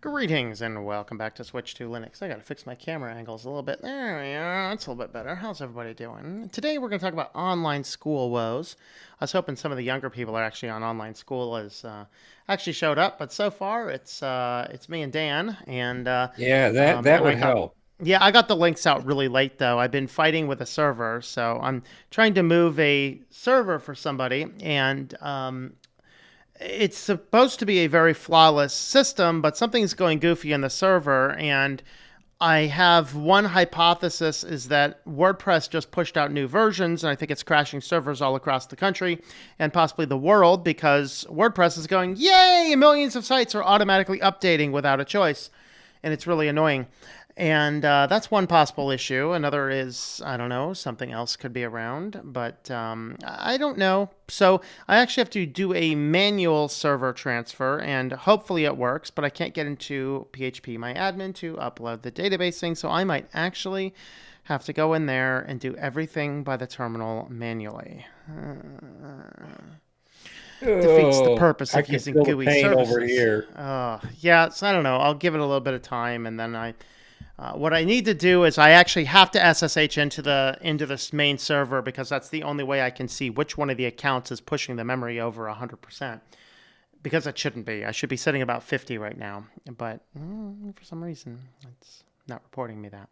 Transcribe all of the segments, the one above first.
Greetings and welcome back to Switch to Linux. I gotta fix my camera angles a little bit. There we are. That's a little bit better. How's everybody doing? Today we're gonna talk about online school woes. I was hoping some of the younger people are actually on online school as actually showed up, but so far it's me and Dan and Yeah, that and that I would got. help. Yeah, I got the links out really late though. I've been fighting with a server, so I'm trying to move a server for somebody, and it's supposed to be a very flawless system, but something's going goofy in the server. And I have one hypothesis is that WordPress just pushed out new versions, and I think it's crashing servers all across the country and possibly the world because WordPress is going, yay, millions of sites are automatically updating without a choice. And it's really annoying. And that's one possible issue. Another is, I don't know, something else could be around, but I don't know. So I actually have to do a manual server transfer, and hopefully it works, but I can't get into PHP My Admin to upload the database thing, so I might actually have to go in there and do everything by the terminal manually. Defeats the Oh, purpose I of can using feel the GUI pain over services. here. Yeah, so I don't know. I'll give it a little bit of time, and then what I need to do is I actually have to SSH into this main server because that's the only way I can see which one of the accounts is pushing the memory over 100%. Because it shouldn't be. I should be sitting about 50 right now, but for some reason it's not reporting me that.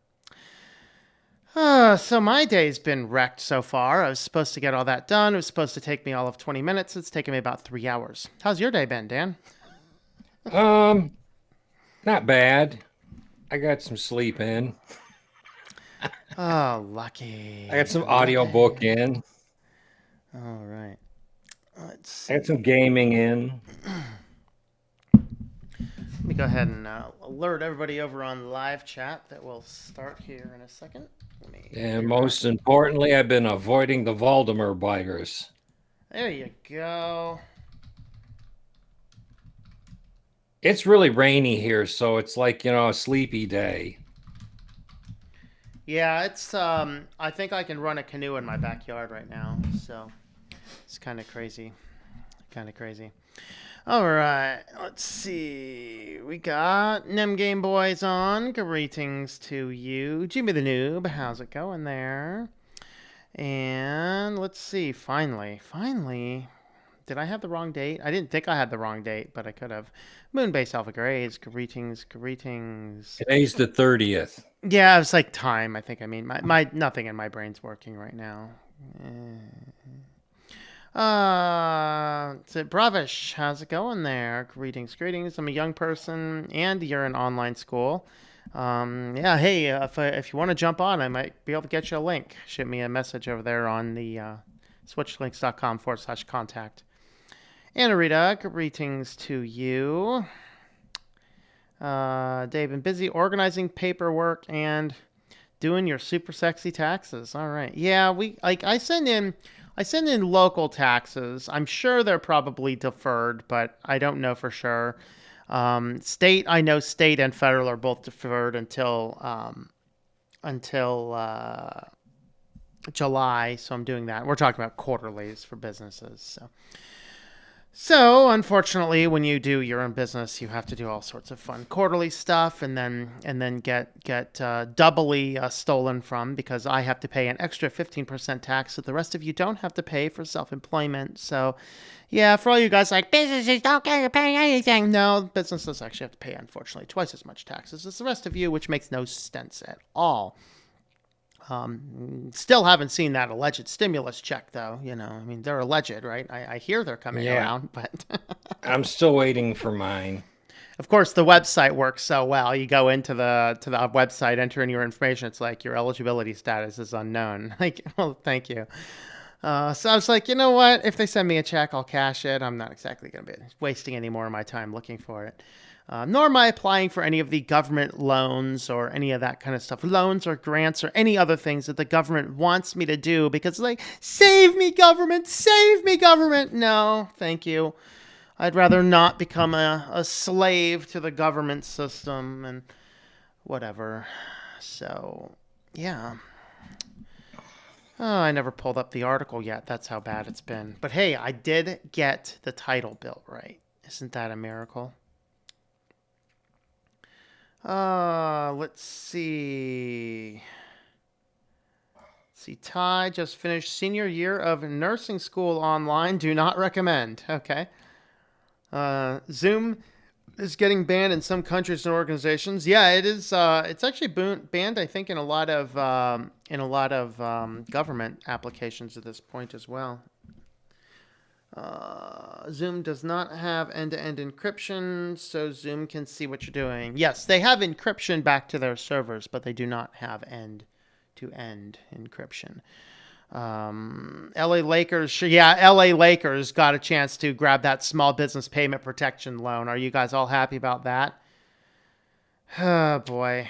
So my day's been wrecked so far. I was supposed to get all that done. It was supposed to take me all of 20 minutes. It's taken me about 3 hours. How's your day been, Dan? Um, Not bad. I got some sleep in. Oh, I got lucky. some audio book Lucky. in. All right. Let's I got some see. gaming in. Let me go ahead and alert everybody over on live chat that we'll start here in a second. Let me And clear out. most importantly, I've been avoiding the Voldemort virus. There you go. It's really rainy here, so it's like, a sleepy day. Yeah, it's I think I can run a canoe in my backyard right now, so it's kind of crazy. Kind of crazy. All right, let's see. We got Nem Game Boys on. Greetings to you. Jimmy the Noob, how's it going there? And let's see. Finally. Did I have the wrong date? I didn't think I had the wrong date, but I could have. Moonbase Alpha Grays, greetings. Today's the 30th. Yeah, it was like time. I think I mean my nothing in my brain's working right now. So Bravish, how's it going there? Greetings. I'm a young person, and you're in online school. Yeah, hey, if you want to jump on, I might be able to get you a link. Shoot me a message over there on the switchlinks.com/contact. Anna Rita, greetings to you. Dave, been busy organizing paperwork and doing your super sexy taxes. All right. Yeah, we like I send in local taxes. I'm sure they're probably deferred, but I don't know for sure. State, I know state and federal are both deferred until July, so I'm doing that. We're talking about quarterlies for businesses. So, unfortunately, when you do your own business, you have to do all sorts of fun quarterly stuff, and then get doubly stolen from because I have to pay an extra 15% tax that the rest of you don't have to pay for self-employment. So, yeah, for all you guys like businesses don't get to pay anything. No, businesses actually have to pay, unfortunately, twice as much taxes as the rest of you, which makes no sense at all. Still haven't seen that alleged stimulus check, though. I mean, they're alleged, right? I hear they're coming Yeah, around, but I'm still waiting for mine. of course, the website works so well. You go into the website, enter in your information. It's like your eligibility status is unknown. Like, well, thank you. So I was like, you know what? If they send me a check, I'll cash it. I'm not exactly going to be wasting any more of my time looking for it. Nor am I applying for any of the government loans or any of that kind of stuff. Loans or grants or any other things that the government wants me to do because, like, save me, government, save me, government. No, thank you. I'd rather not become a slave to the government system and whatever. So, yeah. Oh, I never pulled up the article yet. That's how bad it's been. But hey, I did get the title built right. Isn't that a miracle? Let's see. See, Ty just finished senior year of nursing school online. Do not recommend. Okay. Zoom is getting banned in some countries and organizations. Yeah, it is. It's actually banned, I think, in a lot of government applications at this point as well. Zoom does not have end-to-end encryption, so Zoom can see what you're doing. Yes, they have encryption back to their servers, but they do not have end-to-end encryption. LA Lakers, yeah, LA Lakers got a chance to grab that small business payment protection loan. Are you guys all happy about that? Oh boy.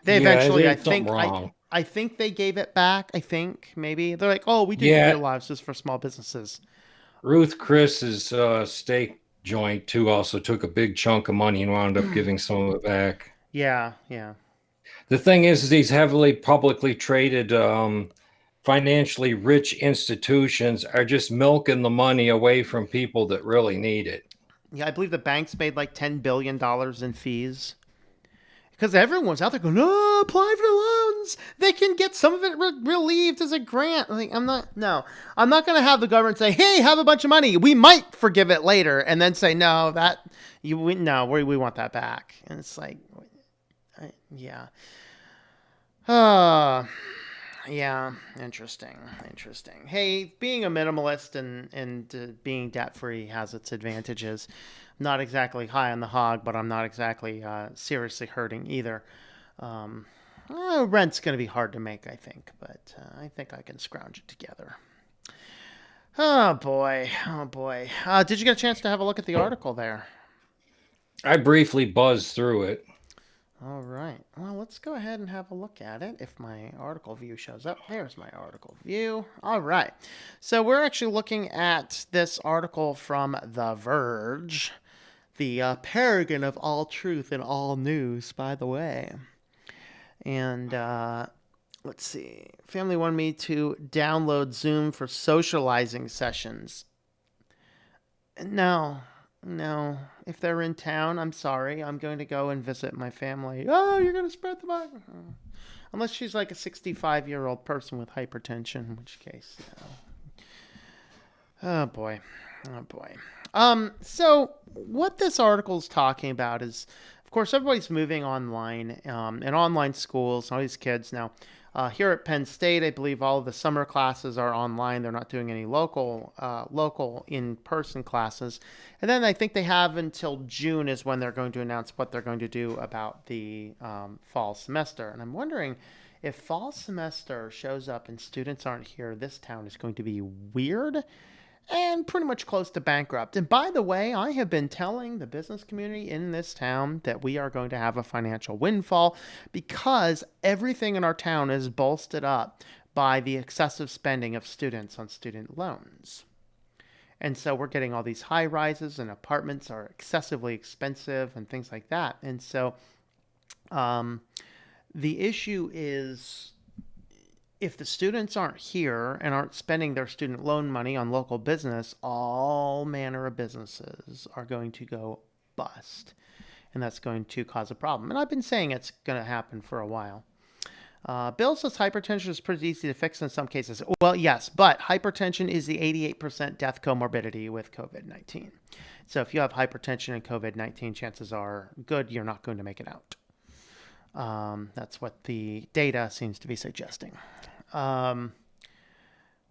They Yeah, eventually, there's something wrong. I think they gave it back. I think maybe they're like, oh, we didn't Yeah, realize this for small businesses. Ruth Chris's steak joint too also took a big chunk of money and wound up giving some of it back. Yeah, yeah. The thing is these heavily publicly traded, financially rich institutions are just milking the money away from people that really need it. Yeah, I believe the banks made like $10 billion in fees because everyone was out there going, "Oh, apply for loans. They can get some of it relieved as a grant." Like, I'm not going to have the government say, "Hey, have a bunch of money. We might forgive it later," and then say, "No, we want that back." And it's like, yeah, uh, yeah, interesting. Hey, being a minimalist and being debt free has its advantages. Not exactly high on the hog, but I'm not exactly seriously hurting either. Um, Rent's going to be hard to make, I think, but I think I can scrounge it together. Oh boy, oh boy. Did you get a chance to have a look at the article there? I briefly buzzed through it. All right. Well, let's go ahead and have a look at it if my article view shows up. There's my article view. All right. So we're actually looking at this article from The Verge, the paragon of all truth and all news, by the way. And let's see. Family wanted me to download Zoom for socializing sessions. No, no. If they're in town, I'm sorry. I'm going to go and visit my family. Oh, you're going to spread the virus. Unless she's like a 65-year-old person with hypertension, in which case, Oh boy. Oh boy. So what this article is talking about is, of course, everybody's moving online, and online schools. All these kids now. Here at Penn State, I believe all of the summer classes are online. They're not doing any local in-person classes. And then I think they have until June is when they're going to announce what they're going to do about the fall semester. And I'm wondering if fall semester shows up and students aren't here, this town is going to be weird and pretty much close to bankrupt. And by the way, I have been telling the business community in this town that we are going to have a financial windfall because everything in our town is bolstered up by the excessive spending of students on student loans. And so we're getting all these high rises and apartments are excessively expensive and things like that. And so um, the issue is if the students aren't here and aren't spending their student loan money on local business, all manner of businesses are going to go bust. And that's going to cause a problem. And I've been saying it's going to happen for a while. Bill says hypertension is pretty easy to fix in some cases. Well, yes, but hypertension is the 88% death comorbidity with COVID-19. So if you have hypertension and COVID-19, chances are good you're not going to make it out. That's what the data seems to be suggesting.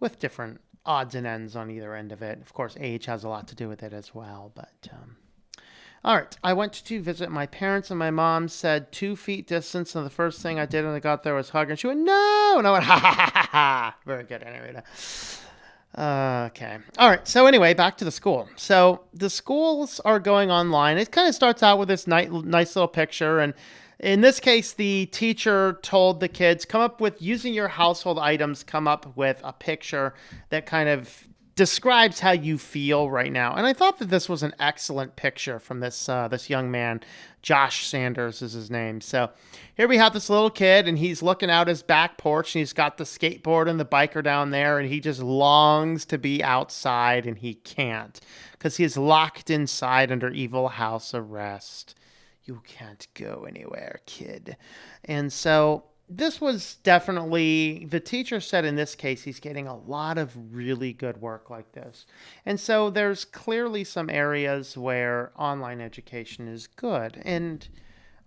With different odds and ends on either end of it. Of course, age has a lot to do with it as well. But all right, I went to visit my parents, and my mom said 2 feet distance. And the first thing I did when I got there was hug, and she went, "No!" And I went, "Ha ha ha ha ha!" Very good. Anyway. Okay. All right. So anyway, back to the school. So the schools are going online. It kind of starts out with this nice little picture, and in this case, the teacher told the kids, come up with, using your household items, come up with a picture that kind of describes how you feel right now. And I thought that this was an excellent picture from this young man. Josh Sanders is his name. So here we have this little kid, and he's looking out his back porch, and he's got the skateboard and the biker down there, and he just longs to be outside, and he can't because he's locked inside under evil house arrest. You can't go anywhere, kid. And so this was definitely, the teacher said in this case, he's getting a lot of really good work like this. And so there's clearly some areas where online education is good. And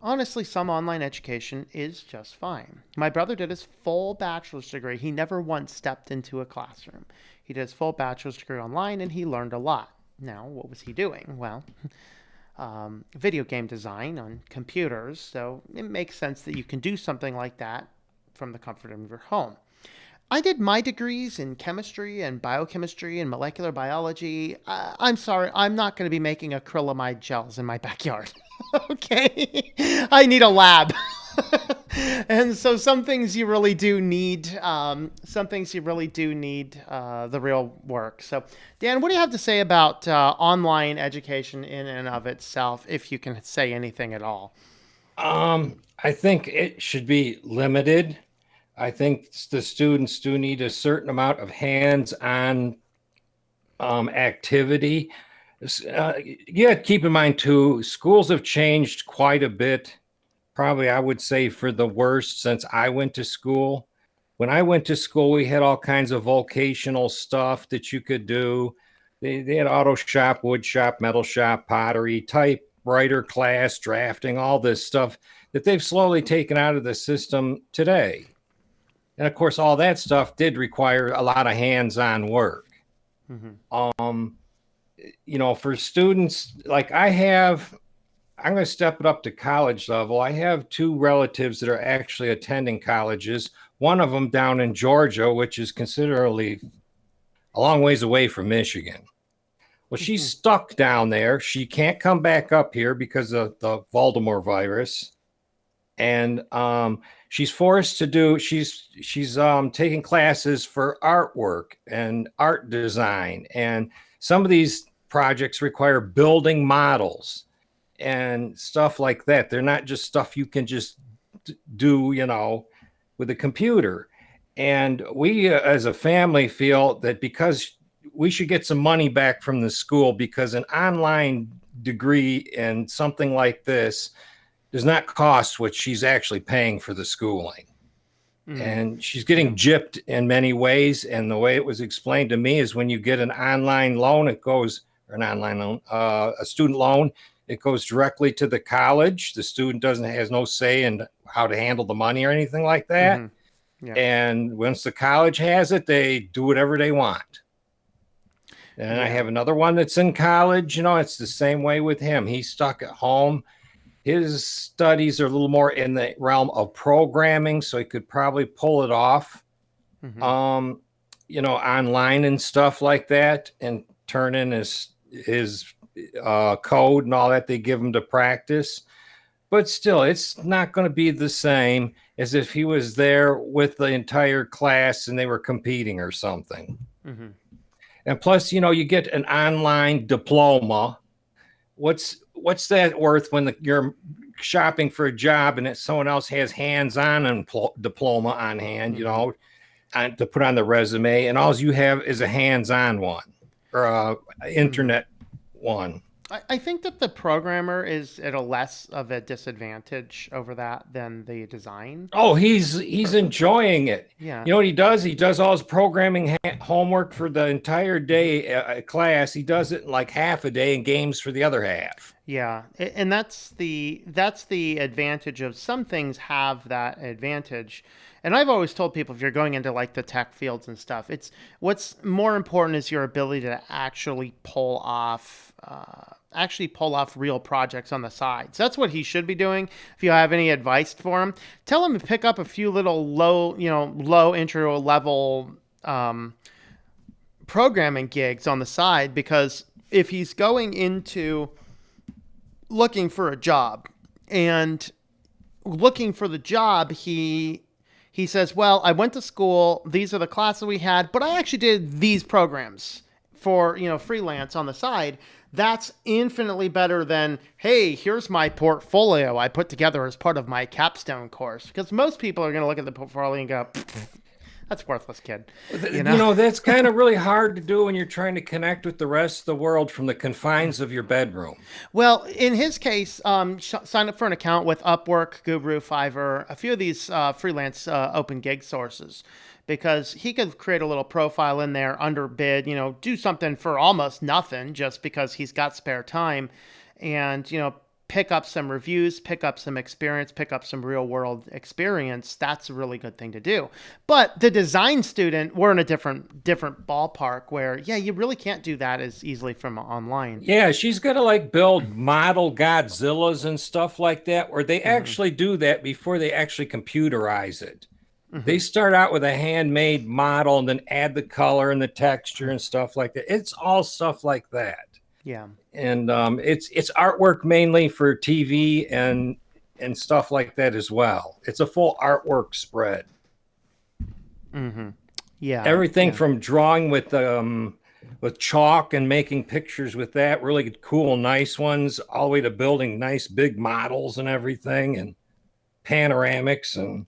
honestly, some online education is just fine. My brother did his full bachelor's degree. He never once stepped into a classroom. He did his full bachelor's degree online and he learned a lot. Now, what was he doing? Well, video game design on computers, so it makes sense that you can do something like that from the comfort of your home. I did my degrees in chemistry and biochemistry and molecular biology. I'm sorry, I'm not going to be making acrylamide gels in my backyard. Okay? I need a lab. And so some things you really do need, the real work. So, Dan, what do you have to say about online education in and of itself, if you can say anything at all? I think it should be limited. I think the students do need a certain amount of hands-on activity. You have to keep in mind too, schools have changed quite a bit. Probably, I would say, for the worst since I went to school. When I went to school, we had all kinds of vocational stuff that you could do. They had auto shop, wood shop, metal shop, pottery, typewriter class, drafting, all this stuff that they've slowly taken out of the system today. And of course, all that stuff did require a lot of hands-on work. Mm-hmm. For students like I'm going to step it up to college level. I have two relatives that are actually attending colleges. One of them down in Georgia, which is considerably a long ways away from Michigan. Well, she's stuck down there. She can't come back up here because of the Voldemort virus. And she's forced to do, she's taking classes for artwork and art design. And some of these projects require building models and stuff like that. They're not just stuff you can just do, with a computer. And we as a family feel that because we should get some money back from the school, because an online degree and something like this does not cost what she's actually paying for the schooling. And she's getting gypped in many ways. And the way it was explained to me is when you get an online loan, it goes, or an online loan, a student loan, it goes directly to the college. The student has no say in how to handle the money or anything like that. Mm-hmm. Yeah. And once the college has it, they do whatever they want. And I have another one that's in college. It's the same way with him. He's stuck at home. His studies are a little more in the realm of programming, so he could probably pull it off, online and stuff like that, and turn in his code and all that they give him to practice. But still, it's not going to be the same as if he was there with the entire class and they were competing or something. Mm-hmm. And plus, you get an online diploma. What's that worth when you're shopping for a job and someone else has hands-on diploma on hand, to put on the resume, and all you have is a hands-on one or a internet one. I think that the programmer is at a less of a disadvantage over that than the design. Oh, he's enjoying it. Yeah. You know what he does? He does all his programming homework for the entire day class. He does it in like half a day and games for the other half. Yeah, and that's the advantage of some things have that advantage. And I've always told people if you're going into like the tech fields and stuff, it's what's more important is your ability to actually pull off real projects on the side. So that's what he should be doing. If you have any advice for him, tell him to pick up a few little low intro level programming gigs on the side, because if he's going into looking for a job and looking for the job, he says, well, I went to school, these are the classes we had, but I actually did these programs for, freelance on the side. That's infinitely better than, hey, here's my portfolio I put together as part of my capstone course. Because most people are going to look at the portfolio and go, That's worthless kid. You You know. know, that's kind of really hard to do when you're trying to connect with the rest of the world from the confines of your bedroom. Well, in his case, sign up for an account with Upwork, Guru, Fiverr, a few of these freelance open gig sources, because he could create a little profile in there, underbid, do something for almost nothing just because he's got spare time, and pick up some reviews, pick up some experience, pick up some real world experience. That's a really good thing to do. But the design student, we're in a different ballpark where, yeah, you really can't do that as easily from online. Yeah, she's got to like build model Godzillas and stuff like that, where they Hmm. actually do that before they actually computerize it. They Hmm. start out with a handmade model and then add the color and the texture and stuff like that. It's all stuff like that. Yeah. And it's artwork mainly for TV and stuff like that as well. It's a full artwork spread. Hmm. Yeah. Everything Yeah. from drawing with chalk and making pictures with that, really cool, nice ones, all the way to building nice big models and everything, and panoramics, and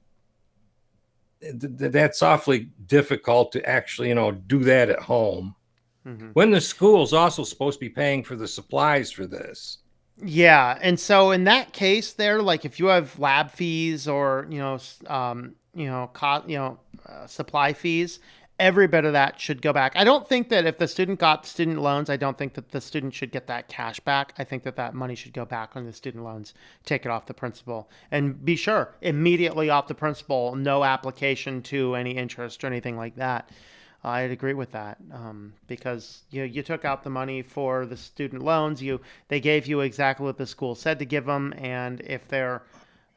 that's awfully difficult to actually, do that at home. Hmm. When the school's also supposed to be paying for the supplies for this. Yeah, and so in that case, there, like if you have lab fees or supply fees, every bit of that should go back. I don't think that if the student got student loans, I don't think that the student should get that cash back. I think that that money should go back on the student loans, take it off the principal, and be sure immediately off the principal, no application to any interest or anything like that. I'd agree with that because you took out the money for the student loans. They gave you exactly what the school said to give them, and if they're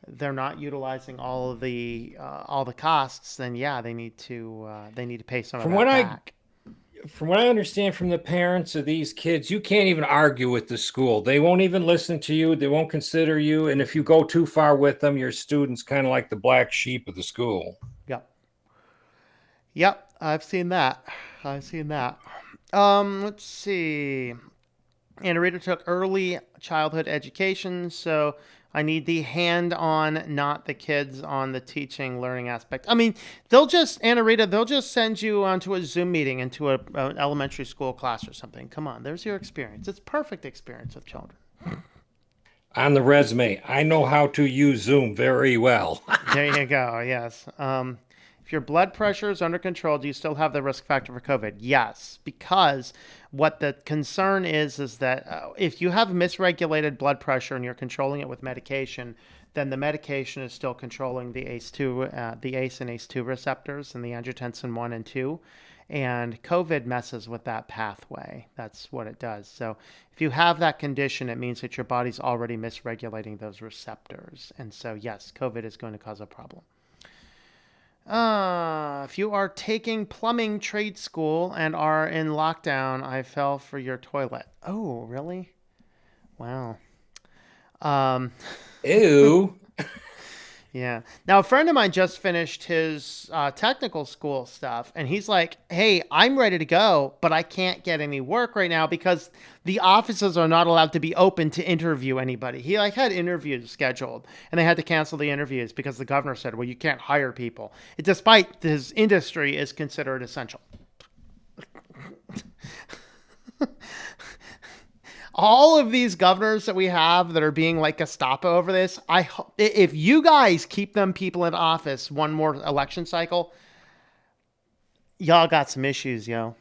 not utilizing all the costs, then yeah, they need to pay some of From that what I back. from what I understand from the parents of these kids, you can't even argue with the school. They won't even listen to you. They won't consider you. And if you go too far with them, your student's kind of like the black sheep of the school. Yep, yep, I've seen that. I've seen that. Let's see. And Rita took early childhood education, so I need the hand-on, not the kids on the teaching learning aspect. I mean, Anna Rita, they'll just send you onto a Zoom meeting into an elementary school class or something. Come on, there's your experience. It's perfect experience with children. On the resume, I know how to use Zoom very well. There you go. Yes. If your blood pressure is under control, do you still have the risk factor for COVID? Yes, because what the concern is that if you have misregulated blood pressure and you're controlling it with medication, then the medication is still controlling the the ACE and ACE2 receptors and the angiotensin 1 and 2. And COVID messes with that pathway. That's what it does. So if you have that condition, it means that your body's already misregulating those receptors. And so, yes, COVID is going to cause a problem. If you are taking plumbing trade school and are in lockdown, I fell for your toilet. Oh, really? Wow. Um, Ew. yeah. Now, a friend of mine just finished his technical school stuff, and he's like, hey, I'm ready to go, but I can't get any work right now because the offices are not allowed to be open to interview anybody. He like had interviews scheduled, and they had to cancel the interviews because the governor said, well, you can't hire people, despite his industry is considered essential. All of these governors that we have that are being like Gestapo over this, if you guys keep them people in office one more election cycle, y'all got some issues, yo.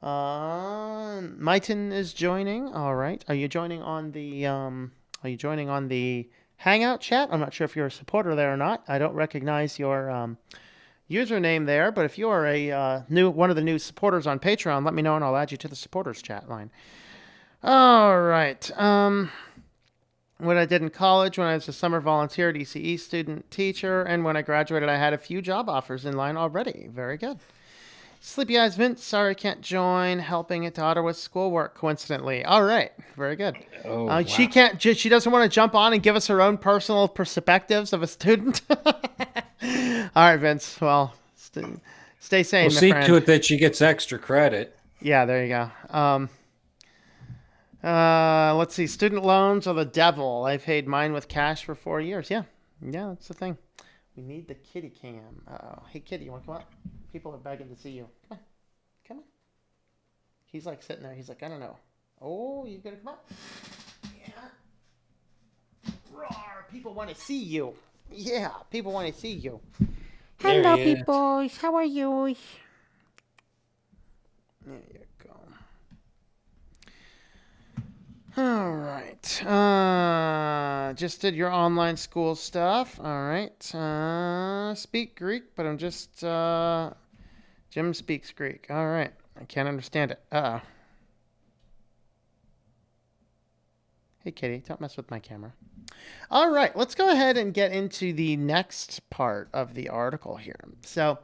Myton is joining. All right, are you joining on the Hangout chat? I'm not sure if you're a supporter there or not. I don't recognize your username there, but if you are a one of the new supporters on Patreon, let me know and I'll add you to the supporters chat line. All right. What I did in college when I was a summer volunteer, DCE student teacher, and when I graduated, I had a few job offers in line already. Very good. Sleepy Eyes Vince, sorry I can't join. Helping a daughter with schoolwork, coincidentally. All right. Very good. Oh, She wow. can't. She doesn't want to jump on and give us her own personal perspectives of a student. All right, Vince. Well, stay sane, We'll my see to friend. it that she gets extra credit. Yeah, there you go. Let's see. Student loans are the devil. I paid mine with cash for 4 years. Yeah, yeah, that's the thing. We need the kitty cam. Oh, hey kitty, you want to come up? People are begging to see you. Come on, come on. He's like sitting there. He's like, I don't know. Oh, you gonna come up? Yeah. Roar! People want to see you. Yeah, people want to see you. There Hello, he is. people. How are you? There you go. All right. Just did your online school stuff. All right. Speak Greek, but I'm just Jim speaks Greek. All right. I can't understand it. Uh-oh. Hey, kitty, don't mess with my camera. All right, let's go ahead and get into the next part of the article here. So,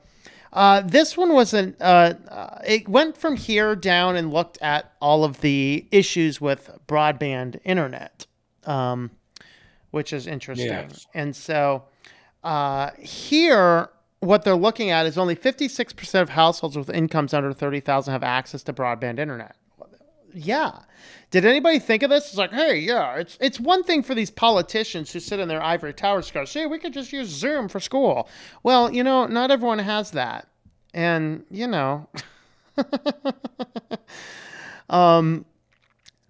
this one was it went from here down and looked at all of the issues with broadband internet, which is interesting. Yes. And so, here, what they're looking at is only 56% of households with incomes under 30,000 have access to broadband internet. Yeah. Did anybody think of this? It's like, hey, yeah, it's one thing for these politicians who sit in their ivory towers and go, see, we could just use Zoom for school. Well, not everyone has that. And,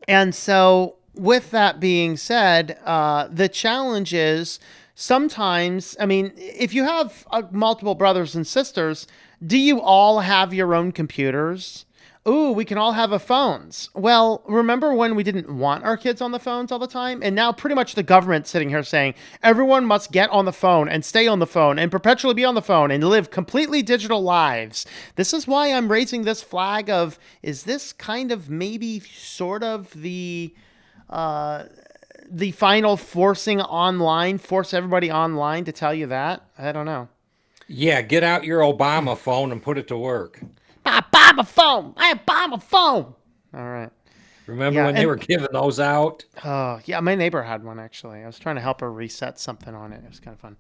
and so with that being said, the challenge is sometimes, I mean, if you have multiple brothers and sisters, do you all have your own computers? Ooh, we can all have phones. Well, remember when we didn't want our kids on the phones all the time? And now pretty much the government's sitting here saying everyone must get on the phone and stay on the phone and perpetually be on the phone and live completely digital lives. This is why I'm raising this flag of, is this kind of maybe sort of the final force everybody online to tell you that? I don't know. Yeah, get out your Obama phone and put it to work. I buy my phone. I buy my phone. All right. Remember Yeah, when they were giving those out? oh, yeah, my neighbor had one actually. I was trying to help her reset something on it. It was kind of fun.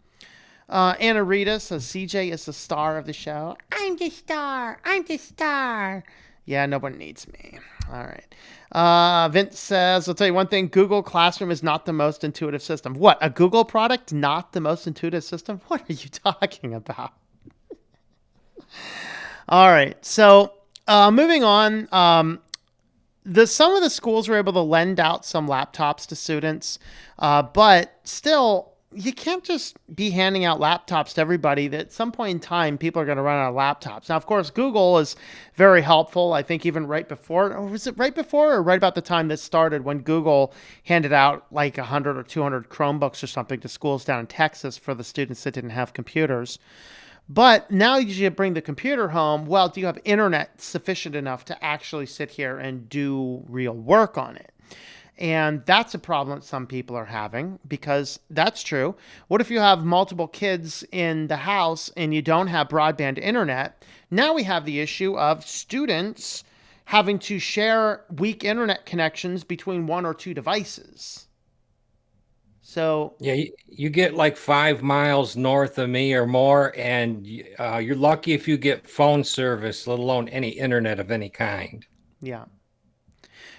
Anna Rita says CJ is the star of the show. I'm the star. I'm the star. Yeah, no one needs me. All right. Vince says, I'll tell you one thing. Google Classroom is not the most intuitive system. What? A Google product? Not the most intuitive system? What are you talking about? All right. So moving on. Some of the schools were able to lend out some laptops to students, but still, you can't just be handing out laptops to everybody. That at some point in time, people are going to run out of laptops. Now, of course, Google is very helpful. I think even right before, or was it right before or right about the time this started when Google handed out like 100 or 200 Chromebooks or something to schools down in Texas for the students that didn't have computers. But now you bring the computer home. Well, do you have internet sufficient enough to actually sit here and do real work on it? And that's a problem that some people are having because that's true. What if you have multiple kids in the house and you don't have broadband internet? Now we have the issue of students having to share weak internet connections between one or two devices. So, Yeah, you get like 5 miles north of me or more, and you're lucky if you get phone service, let alone any internet of any kind. yeah.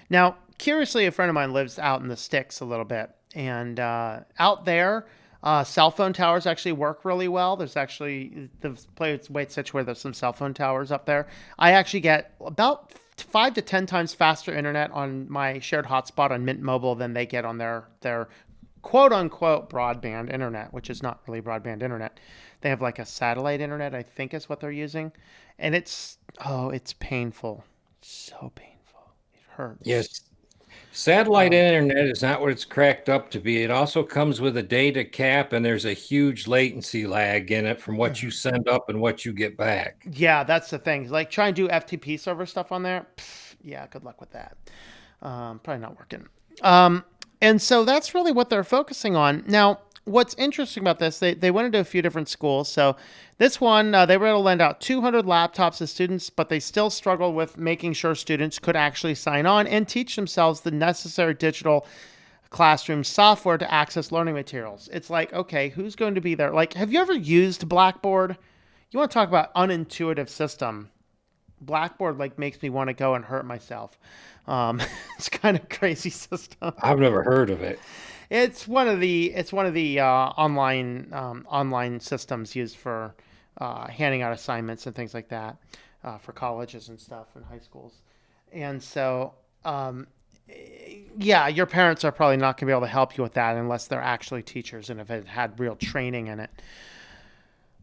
Now, curiously, a friend of mine lives out in the sticks a little bit, and out there, cell phone towers actually work really well. There's actually the place way it's situated. There's some cell phone towers up there. I actually get about 5 to 10 times faster internet on my shared hotspot on Mint Mobile than they get on their quote unquote broadband internet, which is not really broadband internet. They have like a satellite internet, I think is what they're using, and it's painful, so painful. It hurts. Yes, satellite Uh, internet is not what it's cracked up to be. It also comes with a data cap, and there's a huge latency lag in it from what you send up and what you get back. Yeah, that's the thing. Like try and do FTP server stuff on there. Pff, yeah, good luck with that. Probably not working. And so that's really what they're focusing on. Now, what's interesting about this, they went into a few different schools. So this one, they were able to lend out 200 laptops to students, but they still struggled with making sure students could actually sign on and teach themselves the necessary digital classroom software to access learning materials. It's like, okay, who's going to be there? Like, have you ever used Blackboard? You want to talk about unintuitive system. Blackboard like makes me want to go and hurt myself. Um, it's kind of crazy system. I've never heard of it. It's one of the online systems used for handing out assignments and things like that for colleges and stuff and high schools. And so, um, yeah, your parents are probably not going to be able to help you with that unless they're actually teachers and if it had real training in it.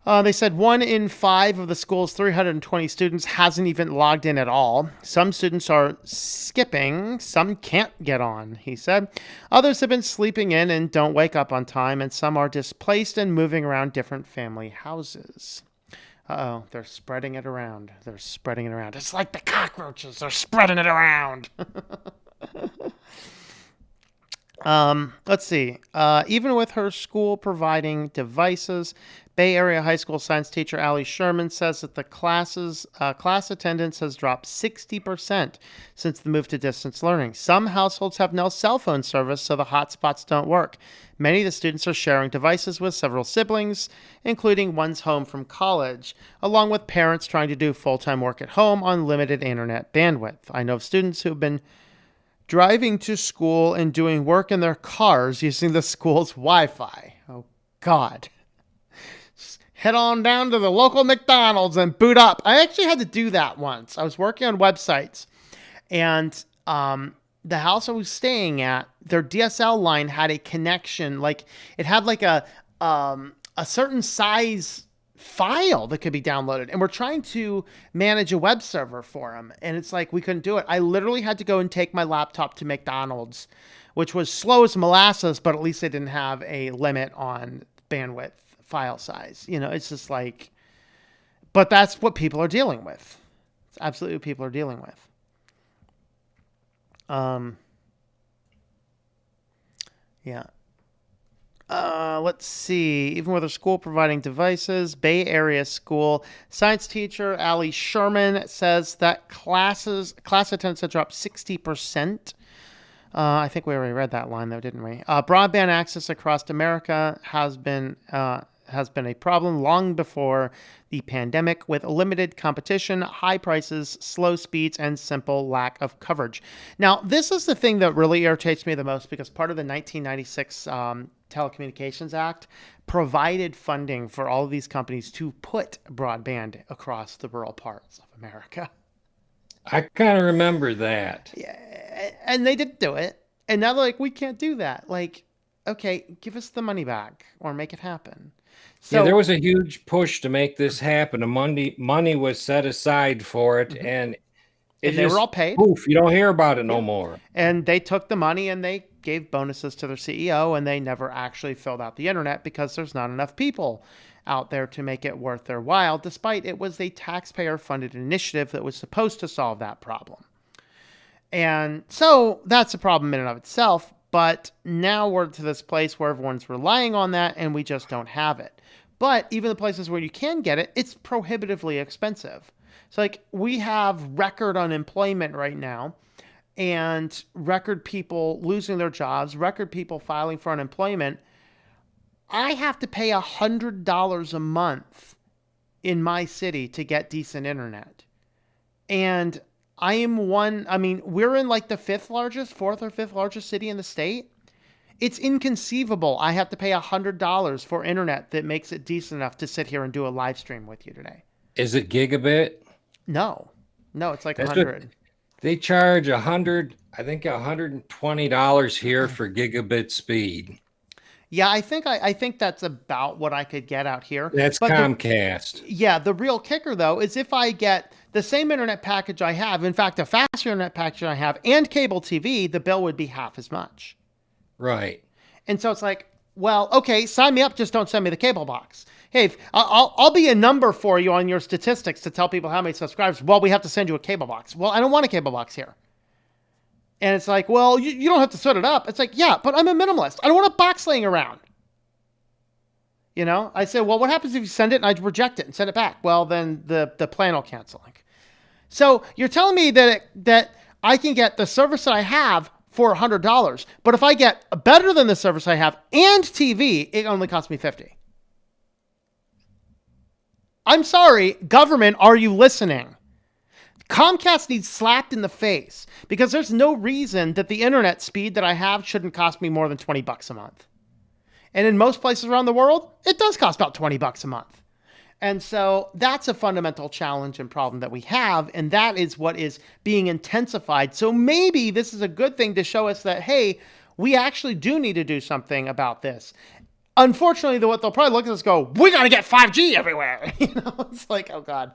They said 1 in 5 of the school's 320 students hasn't even logged in at all. Some students are skipping, some can't get on, he said. Others have been sleeping in and don't wake up on time, and some are displaced and moving around different family houses. Uh-oh, they're spreading it around. They're spreading it around. It's like the cockroaches. They're spreading it around. Let's see. Even with her school providing devices, Bay Area high school science teacher Allie Sherman says that the class attendance has dropped 60% since the move to distance learning. Some households have no cell phone service, so the hotspots don't work. Many of the students are sharing devices with several siblings, including ones home from college, along with parents trying to do full-time work at home on limited internet bandwidth. I know of students who've been driving to school and doing work in their cars using the school's Wi-Fi. Oh, God. Just head on down to the local McDonald's and boot up. I actually had to do that once. I was working on websites, and the house I was staying at, their DSL line had a connection. Like, it had like a certain size file that could be downloaded, and we're trying to manage a web server for them, and it's like we couldn't do it. I literally had to go and take my laptop to McDonald's, which was slow as molasses, but at least they didn't have a limit on bandwidth file size. It's just like, but that's what people are dealing with. It's absolutely what people are dealing with. Yeah. Let's see. Even with a school providing devices, Bay Area school science teacher Allie Sherman says that class attendance had dropped 60%. I think we already read that line though, didn't we? Broadband access across America has been a problem long before the pandemic, with limited competition, high prices, slow speeds, and simple lack of coverage. Now, this is the thing that really irritates me the most, because part of the 1996 Telecommunications Act provided funding for all of these companies to put broadband across the rural parts of America. I kind of remember that. Yeah, and they didn't do it. And now they're like, we can't do that. Like, okay, give us the money back or make it happen. Yeah, So, there was a huge push to make this happen. The money was set aside for it, and it they were just all paid. poof, you don't hear about it no Yeah. more. And they took the money and they gave bonuses to their CEO, and they never actually filled out the internet because there's not enough people out there to make it worth their while, despite it was a taxpayer-funded initiative that was supposed to solve that problem. And so that's a problem in and of itself, but now we're to this place where everyone's relying on that and we just don't have it. But even the places where you can get it, it's prohibitively expensive. So like, we have record unemployment right now, and record people losing their jobs, record people filing for unemployment. I have to pay $100 a month in my city to get decent internet. And we're in like the fourth or fifth largest city in the state. It's inconceivable. I have to pay $100 for internet that makes it decent enough to sit here and do a live stream with you today. Is it gigabit? No, it's like That's 100. They charge $120 here for gigabit speed. Yeah, I think that's about what I could get out here. That's But Comcast. the real kicker though is if I get the same internet package I have, in fact, a faster internet package I have, and cable TV, the bill would be half as much. Right. And so it's like, well, okay, sign me up. Just don't send me the cable box. Hey, I'll be a number for you on your statistics to tell people how many subscribers. Well, we have to send you a cable box. Well, I don't want a cable box here. And it's like, well, you don't have to set it up. It's like, yeah, but I'm a minimalist. I don't want a box laying around. I say, well, what happens if you send it and I reject it and send it back? Well, then the plan will cancel. So you're telling me that I can get the service that I have for $100, but if I get better than the service I have and TV, it only costs me $50. I'm sorry, government, are you listening? Comcast needs slapped in the face because there's no reason that the internet speed that I have shouldn't cost me more than $20 a month. And in most places around the world, it does cost about $20 a month. And so that's a fundamental challenge and problem that we have. And that is what is being intensified. So maybe this is a good thing to show us that, hey, we actually do need to do something about this. Unfortunately, what they'll probably look at us and go, we got to get 5G everywhere. It's like, oh God.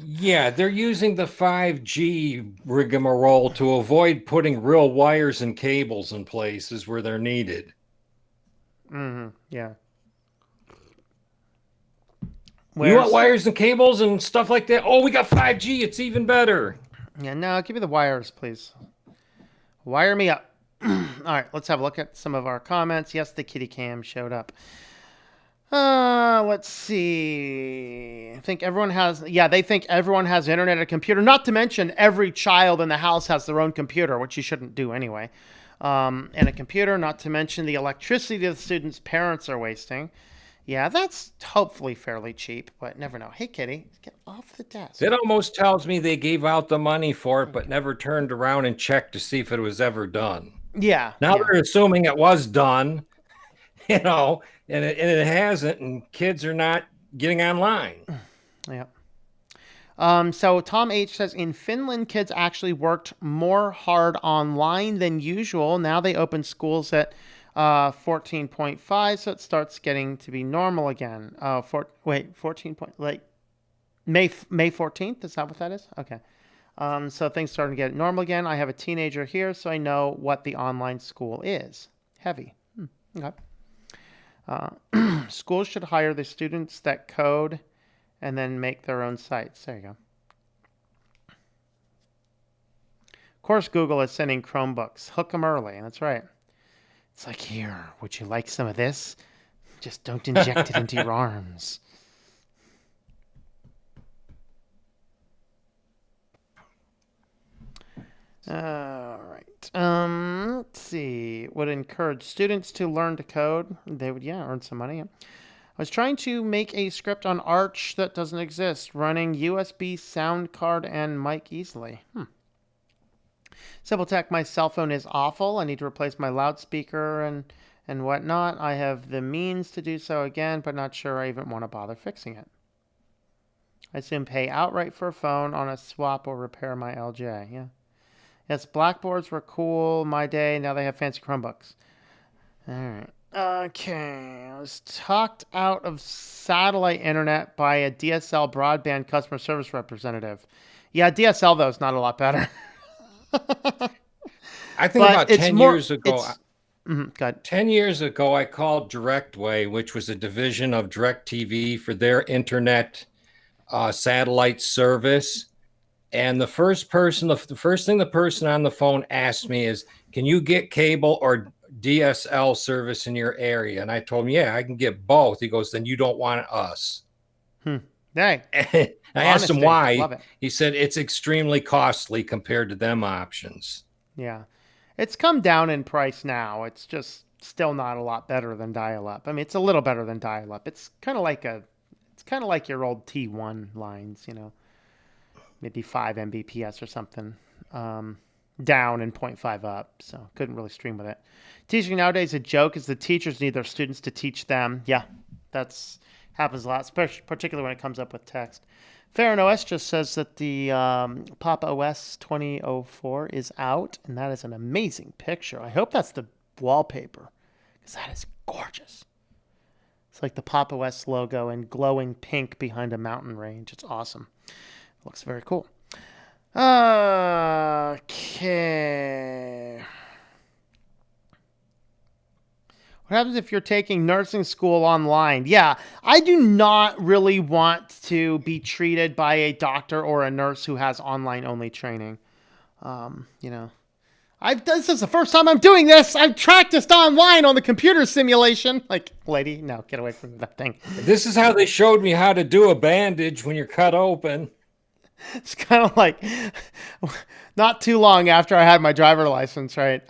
Yeah, they're using the 5G rigmarole to avoid putting real wires and cables in places where they're needed. Yeah. You want wires and cables and stuff like that? Oh, we got 5G. It's even better. Yeah, no, give me the wires, please. Wire me up. All right, let's have a look at some of our comments. Yes, the kitty cam showed up. Let's see. I think everyone has, they think everyone has internet and a computer. Not to mention every child in the house has their own computer, which you shouldn't do anyway. And a computer, not to mention the electricity the students' parents are wasting. Yeah, that's hopefully fairly cheap, but never know. Hey, kitty, get off the desk. It almost tells me they gave out the money for it, but never turned around and checked to see if it was ever done. Yeah. Now they're assuming it was done, and it hasn't, and kids are not getting online. Yeah. So Tom H says, in Finland, kids actually worked more hard online than usual. Now they open schools at 14.5, so it starts getting to be normal again. 14 point, like May 14th, is that what that is? Okay. So things starting to get normal again. I have a teenager here, so I know what the online school is. Heavy. Okay. Schools should hire the students that code and then make their own sites. There you go. Of course, Google is sending Chromebooks. Hook them early. That's right. It's like, here, would you like some of this? Just don't inject it into your arms. All right. Let's see. Would encourage students to learn to code. They would, earn some money. I was trying to make a script on Arch that doesn't exist, running USB sound card and mic easily. Simple Tech, my cell phone is awful. I need to replace my loudspeaker and whatnot. I have the means to do so again, but not sure I even want to bother fixing it. I assume pay outright for a phone on a swap or repair my LJ. Yeah. Yes, Blackboards were cool my day. Now they have fancy Chromebooks. All right. Okay. I was talked out of satellite internet by a DSL broadband customer service representative. Yeah, DSL, though, is not a lot better. I think about 10 years ago, 10 years ago, I called Directway, which was a division of DirecTV, for their internet satellite service. And the first thing the person on the phone asked me is, can you get cable or DSL service in your area? And I told him, yeah, I can get both. He goes, then you don't want us. Dang. I asked him why. He said it's extremely costly compared to them options. Yeah. It's come down in price now. It's just still not a lot better than dial-up. I mean, it's a little better than dial-up. It's kind of like your old T1 lines, maybe 5 Mbps or something, down and 0.5 up. So couldn't really stream with it. Teaching nowadays, a joke is the teachers need their students to teach them. Yeah, that's happens a lot, especially particularly when it comes up with text. Farron OS just says that the Pop OS 2004 is out, and that is an amazing picture. I hope that's the wallpaper, because that is gorgeous. It's like the Pop OS logo in glowing pink behind a mountain range. It's awesome. Looks very cool. Okay. What happens if you're taking nursing school online? Yeah, I do not really want to be treated by a doctor or a nurse who has online-only training. This is the first time I'm doing this. I've practiced online on the computer simulation. Like, lady, no, get away from that thing. This is how they showed me how to do a bandage when you're cut open. It's kind of like not too long after I had my driver license, right?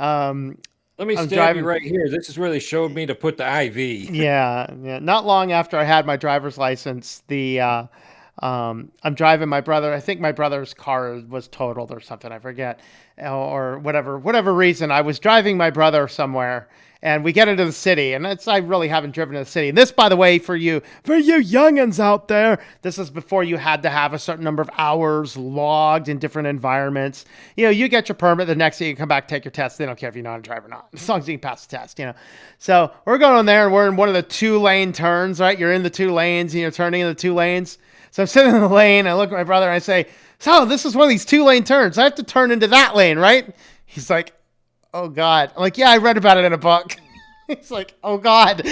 Let me stab you right here. This is where they showed me to put the IV. Yeah. Not long after I had my driver's license, the I'm driving my brother. I think my brother's car was totaled or something. I forget, or whatever reason. I was driving my brother somewhere, and we get into the city, and I really haven't driven to the city. And this, by the way, for you youngins out there, this is before you had to have a certain number of hours logged in different environments. You get your permit. The next day you come back, take your test. They don't care if you know how to drive or not, as long as you can pass the test. So we're going on there, and we're in one of the 2-lane turns. Right, you're in the 2 lanes, and you're turning in the 2 lanes. So I'm sitting in the lane, I look at my brother, and I say, so this is one of these 2-lane turns. I have to turn into that lane, right? He's like, oh, God. I'm like, yeah, I read about it in a book. He's like, oh, God.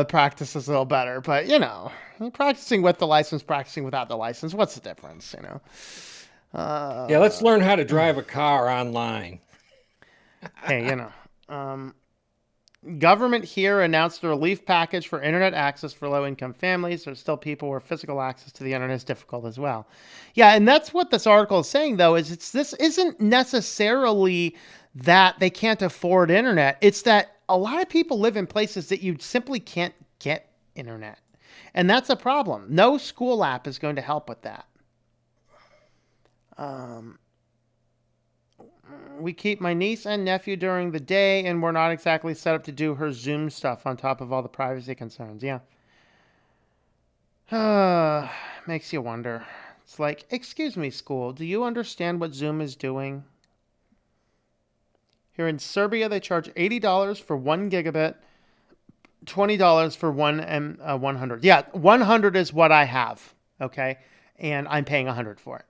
Practice is a little better, but, practicing with the license, practicing without the license, what's the difference, Yeah, let's learn how to drive a car online. Hey, government here announced a relief package for internet access for low-income families. There's still people where physical access to the internet is difficult as well. Yeah, and that's what this article is saying, though, is this isn't necessarily that they can't afford internet. It's that a lot of people live in places that you simply can't get internet. And that's a problem. No school app is going to help with that. We keep my niece and nephew during the day, and we're not exactly set up to do her Zoom stuff on top of all the privacy concerns. Yeah. Makes you wonder. It's like, excuse me, school, do you understand what Zoom is doing? Here in Serbia, they charge $80 for 1 gigabit, $20 for 100. Yeah, 100 is what I have, okay? And I'm paying 100 for it.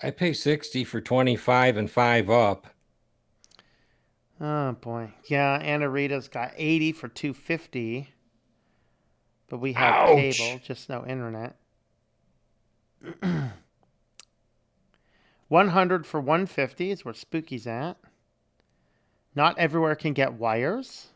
I pay 60 for 25 and 5 up. Oh, boy. Yeah, Anna Rita's got 80 for 250. But we have Ouch. cable, just no internet. 100 for 150 is where Spooky's at. Not everywhere can get wires.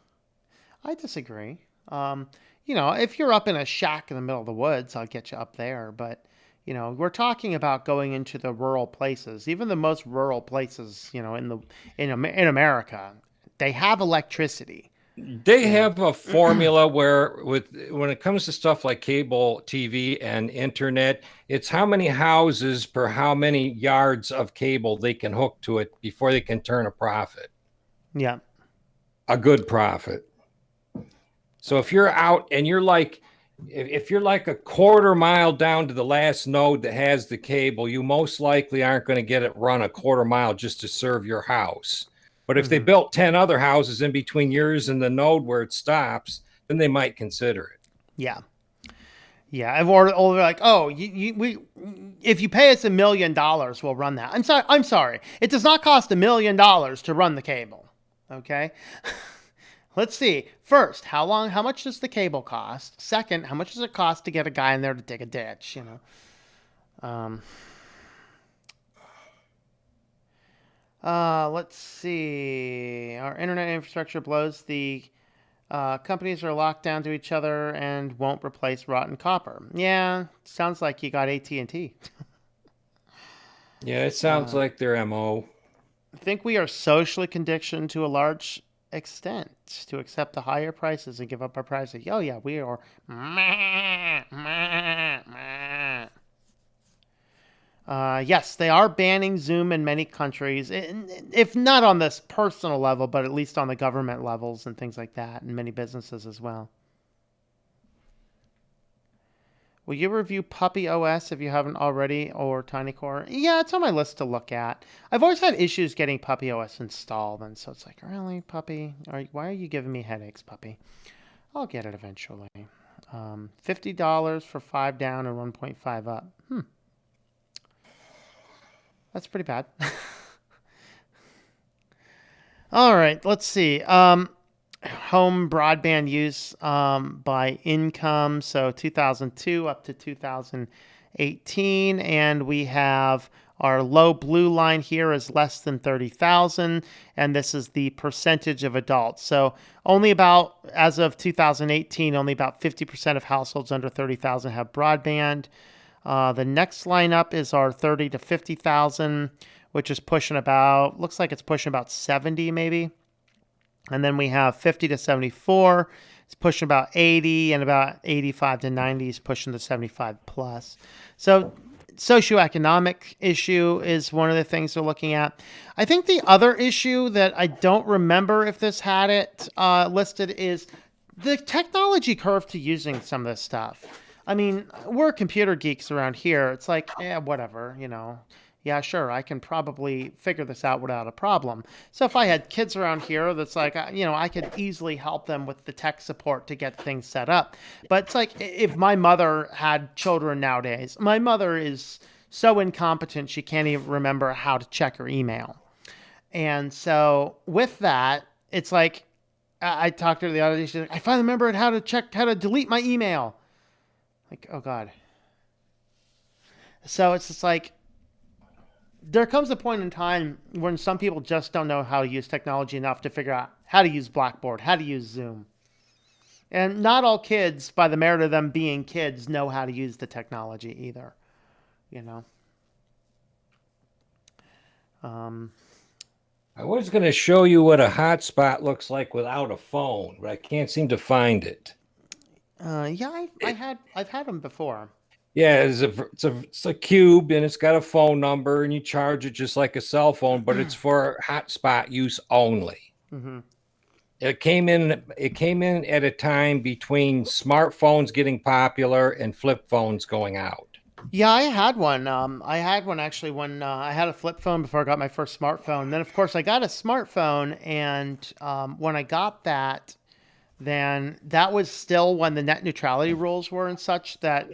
I disagree. If you're up in a shack in the middle of the woods, I'll get you up there. But, we're talking about going into the rural places. Even the most rural places, in America, they have electricity. They have a formula where when it comes to stuff like cable TV and internet, it's how many houses per how many yards of cable they can hook to it before they can turn a profit. Yeah. A good profit. So if you're out and if you're like a quarter mile down to the last node that has the cable, you most likely aren't going to get it run a quarter mile just to serve your house. But if they built 10 other houses in between yours and the node where it stops, then they might consider it. Yeah. Yeah. Or they're like, oh, if you pay us $1 million, we'll run that. I'm sorry. It does not cost $1 million to run the cable. Okay. Let's see. First, how much does the cable cost? Second, how much does it cost to get a guy in there to dig a ditch? Let's see. Our internet infrastructure blows. The companies are locked down to each other and won't replace rotten copper. Yeah, sounds like you got AT&T. Yeah, it sounds like their MO. I think we are socially conditioned to a large extent to accept the higher prices and give up our privacy. Oh yeah, we are. Yes, they are banning Zoom in many countries, if not on this personal level, but at least on the government levels and things like that, and many businesses as well. Will you review Puppy OS if you haven't already, or TinyCore? Yeah, it's on my list to look at. I've always had issues getting Puppy OS installed, and so it's like, really, Puppy? Why are you giving me headaches, Puppy? I'll get it eventually. $50 for 5 down and 1.5 up. That's pretty bad. All right, let's see. Home broadband use by income. So 2002 up to 2018. And we have our low blue line here is less than 30,000. And this is the percentage of adults. So only about, as of 2018, only about 50% of households under 30,000 have broadband. The next lineup is our 30 to 50,000, which is pushing about, looks like it's pushing about 70 maybe. And then we have 50 to 74. It's pushing about 80, and about 85 to 90 is pushing the 75 plus. So socioeconomic issue is one of the things they're looking at. I think the other issue that I don't remember if this had it listed is the technology curve to using some of this stuff. I mean, we're computer geeks around here. It's like, yeah, whatever, you know. Yeah, sure, I can probably figure this out without a problem. So if I had kids around here, that's like, you know, I could easily help them with the tech support to get things set up. But it's like if my mother had children nowadays, my mother is so incompetent she can't even remember how to check her email. And so with that, it's like I talked to her the other day. She's like, I finally remembered how to delete my email. Like, oh God. So it's just like there comes a point in time when some people just don't know how to use technology enough to figure out how to use Blackboard, how to use Zoom. And not all kids, by the merit of them being kids, know how to use the technology either. You know. I was going to show you what a hotspot looks like without a phone, but I can't seem to find it. Yeah, I've had them before. Yeah, it's a cube and it's got a phone number and you charge it just like a cell phone, but it's for hotspot use only. Mm-hmm. It came in at a time between smartphones getting popular and flip phones going out. Yeah, I had one. I had one actually when I had a flip phone before I got my first smartphone. Then, of course, I got a smartphone, and when I got that, then that was still when the net neutrality rules were and such that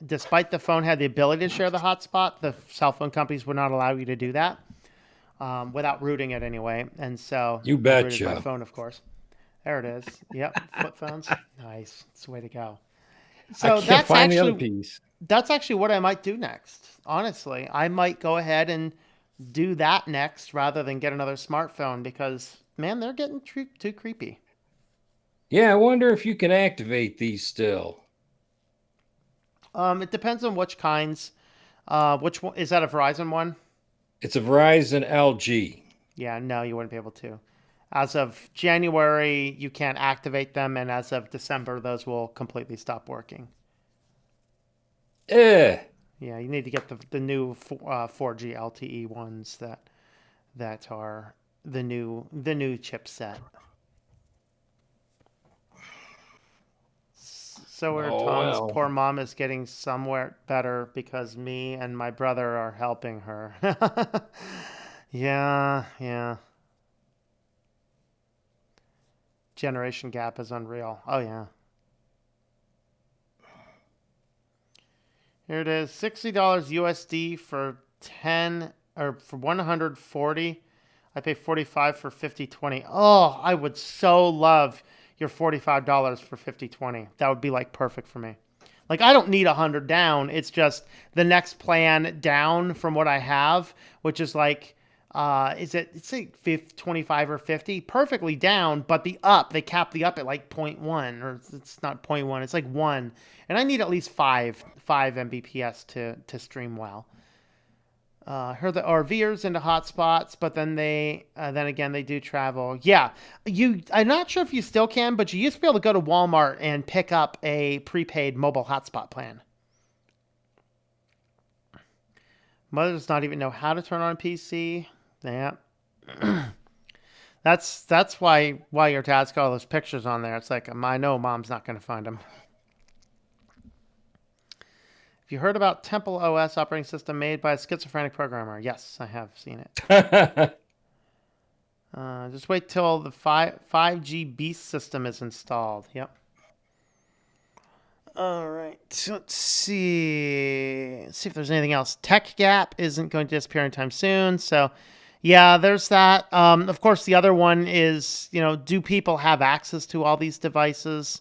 despite the phone had the ability to share the hotspot, the cell phone companies would not allow you to do that without rooting it anyway. And so You I rooted my betcha. phone, of course. There it is. Yep, flip phones. Nice. It's the way to go. I So can't find the other piece. that's actually what I might do next. Honestly, I might go ahead and do that next rather than get another smartphone because man, they're getting too creepy. Yeah, I wonder if you can activate these still. It depends on which kinds. Which one is that? A Verizon one? It's a Verizon LG. Yeah, no, you wouldn't be able to. As of January, you can't activate them, and as of December, those will completely stop working. Eh. Yeah, you need to get the new 4G LTE ones that are the new chipset. So where Oh Tom's well. poor mom is getting somewhere better because me and my brother are helping her. Yeah, yeah. Generation gap is unreal. Oh yeah. Here it is. $60 USD for 10 or for 140. I pay 45 for 5020. Oh, I would so love your $45 for 5020. That would be like perfect for me. Like I don't need 100 down. It's just the next plan down from what I have, which is like it's like 25 or 50 perfectly down, but they cap the up at like point 0.1 or it's not point 0.1, it's like 1. And I need at least 5 Mbps to stream well. Heard the RVers into hotspots, but then again they do travel. Yeah, I'm not sure if you still can, but you used to be able to go to Walmart and pick up a prepaid mobile hotspot plan. Mother does not even know how to turn on a PC. Yeah, that's why your dad's got all those pictures on there. It's like I know mom's not going to find them. Have you heard about Temple OS operating system made by a schizophrenic programmer? Yes, I have seen it. Just wait till the 5G Beast system is installed. Yep. All right. Let's see. See if there's anything else. Tech Gap isn't going to disappear anytime soon. So, yeah, there's that. Of course, the other one is, do people have access to all these devices?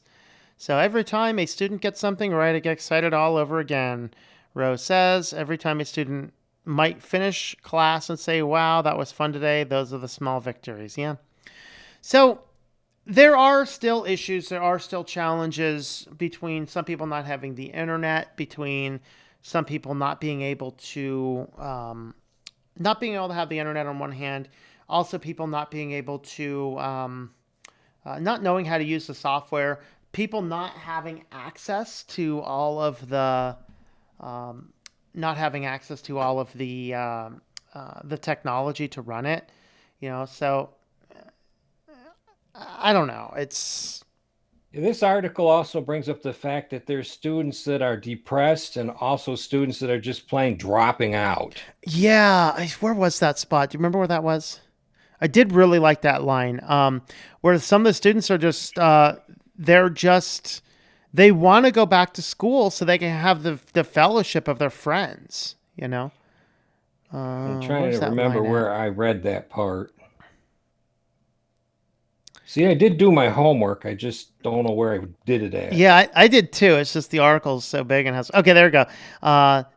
So every time a student gets something right, I get excited all over again. Rose says, every time a student might finish class and say, wow, that was fun today, those are the small victories. Yeah. So there are still issues. There are still challenges between some people not having the internet, between some people not being able to have the internet on one hand. Also, people not being able to, not knowing how to use the software, people not having access to all of um, not having access to all of the technology to run it. So I don't know. It's This article also brings up the fact that there's students that are depressed and also students that are just plain dropping out. Yeah. Where was that spot? Do you remember where that was? I did really like that line. Where some of the students are just they're just they want to go back to school so they can have the fellowship of their friends. I'm trying Where's to that remember line at? where I read that part. See, I did do my homework. I just don't know where I did it at. Yeah, I did too. It's just the article's so big and has. Okay, there we go.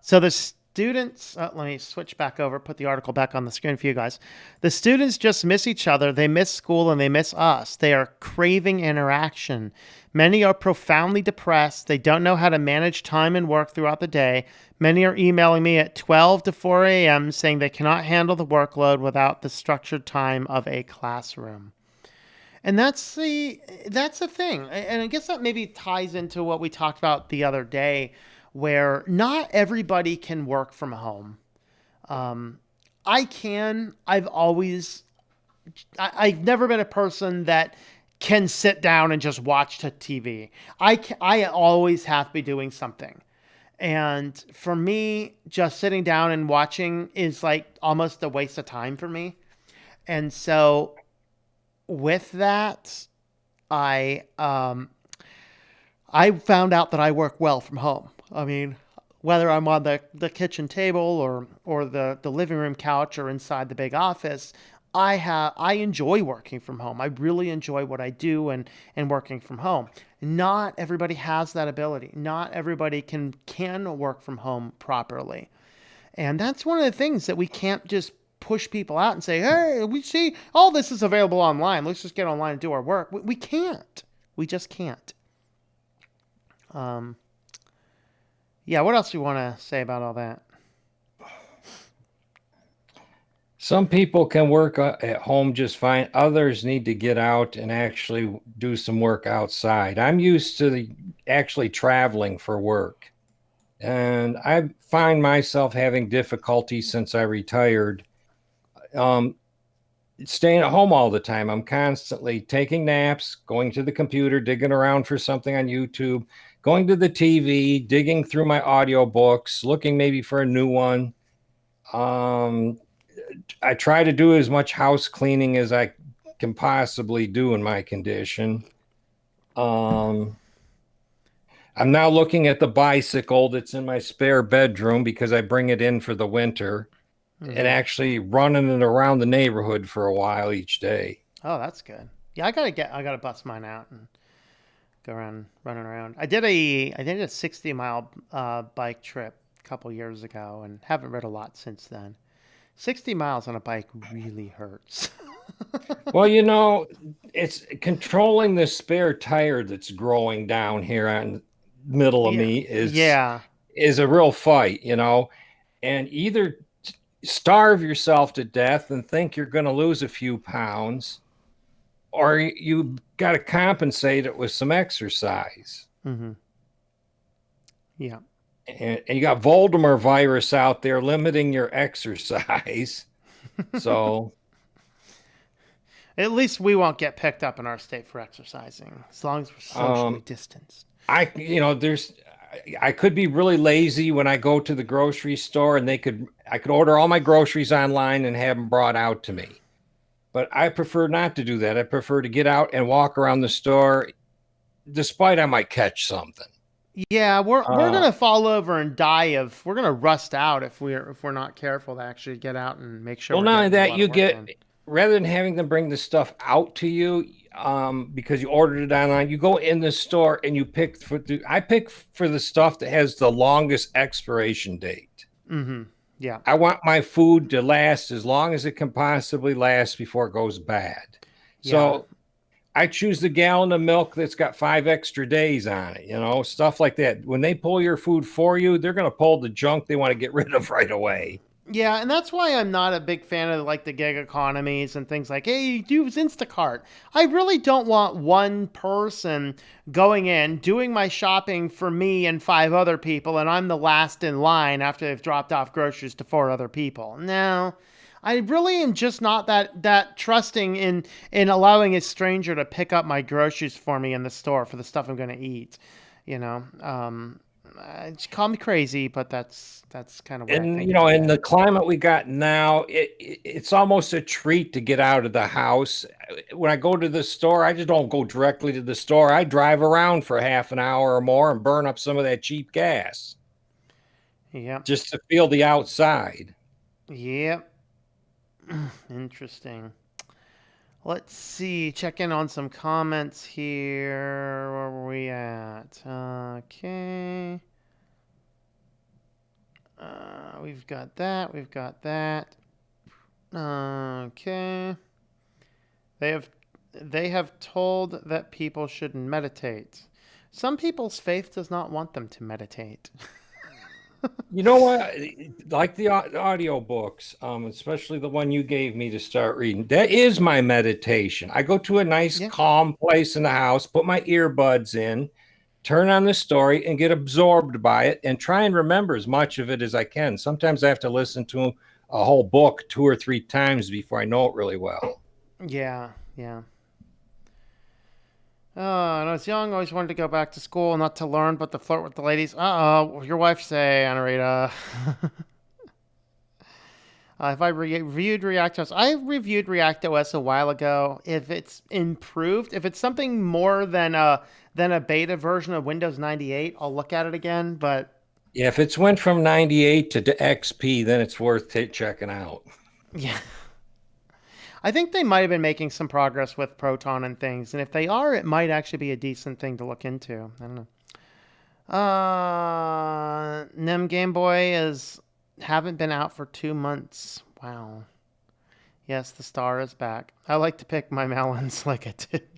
So the students. Let me switch back over. Put the article back on the screen for you guys. The students just miss each other. They miss school and they miss us. They are craving interaction. Many are profoundly depressed. They don't know how to manage time and work throughout the day. Many are emailing me at 12 to 4 a.m. saying they cannot handle the workload without the structured time of a classroom. And that's the thing. And I guess that maybe ties into what we talked about the other day, where not everybody can work from home. Um, I can. I've never been a person that can sit down and just watch TV. I always have to be doing something. And for me, just sitting down and watching is like almost a waste of time for me. And so with that, I I found out that I work well from home. I mean, whether I'm on the kitchen table or the living room couch or inside the big office, I enjoy working from home. I really enjoy what I do and working from home. Not everybody has that ability. Not everybody can work from home properly. And that's one of the things that we can't just push people out and say, hey, we see all this is available online. Let's just get online and do our work. We can't. We just can't. Um, yeah, what else do you want to say about all that? Some people can work at home just fine. Others need to get out and actually do some work outside. I'm used to actually traveling for work, and I find myself having difficulty since I retired. Um, Staying at home all the time. I'm constantly taking naps, going to the computer, digging around for something on YouTube, going to the TV, digging through my audiobooks, looking maybe for a new one. Um, I try to do as much house cleaning as I can possibly do in my condition. Um, I'm now looking at the bicycle that's in my spare bedroom because I bring it in for the winter and Mm-hmm. actually running it around the neighborhood for a while each day. Oh, that's good. Yeah, I gotta bust mine out and go around running around. I did a 60-mile bike trip a couple years ago and haven't read a lot since then. 60 miles on a bike really hurts. Well, it's controlling the spare tire that's growing down here on middle of Yeah. me Yeah. is a real fight, and either starve yourself to death and think you're going to lose a few pounds, or you got to compensate it with some exercise. Mm-hmm. Yeah. And you got Voldemort virus out there limiting your exercise. So At least we won't get picked up in our state for exercising, as long as we're socially um, distanced. I could be really lazy when I go to the grocery store, and I could order all my groceries online and have them brought out to me. But I prefer not to do that. I prefer to get out and walk around the store, despite I might catch something. Yeah, we're Uh, gonna fall over and die of. We're gonna rust out if we're not careful to actually get out and make sure well, we're not only getting a that, lot of you work get in. rather than having them bring the stuff out to you, because you ordered it online, you go in the store and you I pick for the stuff that has the longest expiration date. Mm-hmm. Yeah. I want my food to last as long as it can possibly last before it goes bad. Yeah. So I choose the gallon of milk that's got 5 extra days on it, stuff like that. When they pull your food for you, they're going to pull the junk they want to get rid of right away. Yeah, and that's why I'm not a big fan of like the gig economies and things like, hey, use Instacart. I really don't want one person going in, doing my shopping for me and five other people, and I'm the last in line after they've dropped off groceries to four other people. No. I really am just not that trusting in allowing a stranger to pick up my groceries for me in the store for the stuff I'm going to eat. You know, call me crazy, but that's kind of what I And think about in that. the climate we got now, it's almost a treat to get out of the house. When I go to the store, I just don't go directly to the store. I drive around for half an hour or more and burn up some of that cheap gas Yep. just to feel the outside. Yep. Interesting. Let's see. Check in on some comments here. Where were we at? Okay. We've got that. We've got that. Okay. They have they have told that people shouldn't meditate. Some people's faith does not want them to meditate. You know what? Like the audio books, especially the one you gave me to start reading, that is my meditation. I go to a nice, Yeah. calm place in the house, put my earbuds in, turn on the story, and get absorbed by it and try and remember as much of it as I can. Sometimes I have to listen to a whole book two or three times before I know it really well. Yeah. Yeah. When I was young, I always wanted to go back to school, not to learn, but to flirt with the ladies. What your wife say, Anarita? Have I reviewed ReactOS? I reviewed ReactOS a while ago. If it's improved, if it's something more than a beta version of Windows 98, I'll look at it again. But Yeah, if it's went from 98 to XP, then it's worth checking out. yeah, I think they might have been making some progress with Proton and things. And if they are, it might actually be a decent thing to look into. I don't know. Nem Game Boy is haven't been out for 2 months. Wow. Yes, the star is back. I like to pick my melons like I did.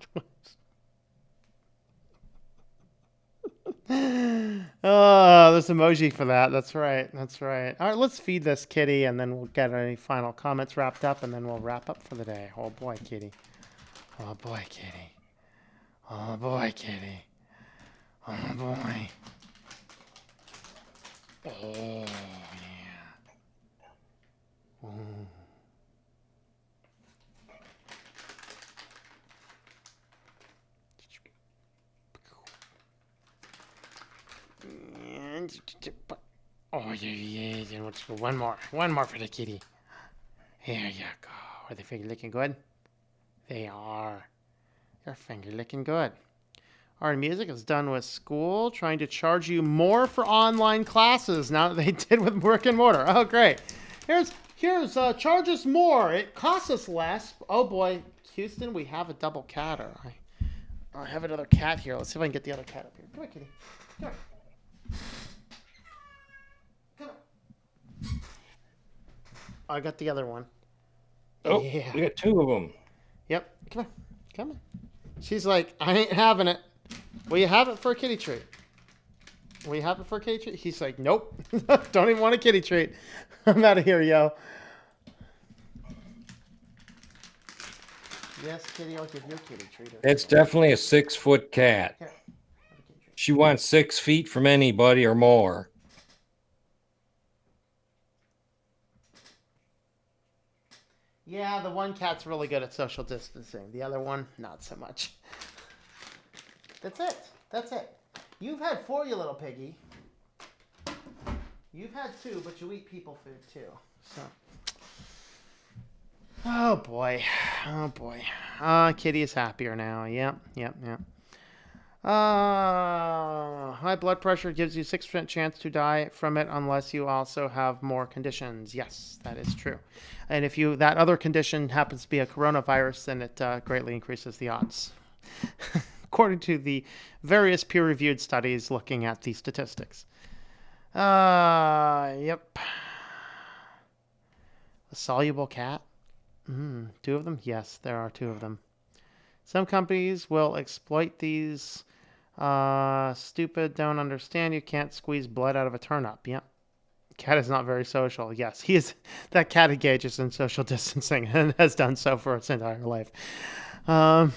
Oh, there's emoji for that. That's right. That's right. All right, let's feed this kitty and then we'll get any final comments wrapped up and then we'll wrap up for the day. Oh boy, kitty. Oh boy, kitty. Oh boy, kitty. Oh boy. Oh yeah. Ooh. Oh yeah, yeah. Then let's go one more for the kitty. Here you go. Are they finger licking good? They are. Your finger licking good. Our music is done with school, trying to charge you more for online classes now that they did with brick and mortar. Oh, great. Here's charge us more. It costs us less. Oh boy, Houston, we have a double cat. Or I have another cat here. Let's see if I can get the other cat up here. Come on, kitty. Come on. Come on. I got the other one. Oh, Yeah. we got two of them. Yep. Come on. Come on. She's like, I ain't having it. Will you have it for a kitty treat? Will you have it for a kitty treat? He's like, nope. Don't even want a kitty treat. I'm out of here, yo. Yes, kitty, I'll give you a kitty treat. It's definitely a 6-foot cat. Here. She wants 6 feet from anybody or more. Yeah, the one cat's really good at social distancing. The other one, not so much. That's it. That's it. You've had four, you little piggy. You've had two, but you eat people food too. So. Oh boy. Oh boy. Kitty is happier now. Yep. Yep. Yep. High blood pressure gives you 6% chance to die from it unless you also have more conditions. Yes, that is true. And if that other condition happens to be a coronavirus, then it greatly increases the odds. According to the various peer-reviewed studies looking at the statistics. Yep. A soluble cat? Two of them? Yes, there are two of them. Some companies will exploit these. Stupid, don't understand. You can't squeeze blood out of a turnip. Yep. Cat is not very social. Yes, he is. That cat engages in social distancing and has done so for its entire life. Um,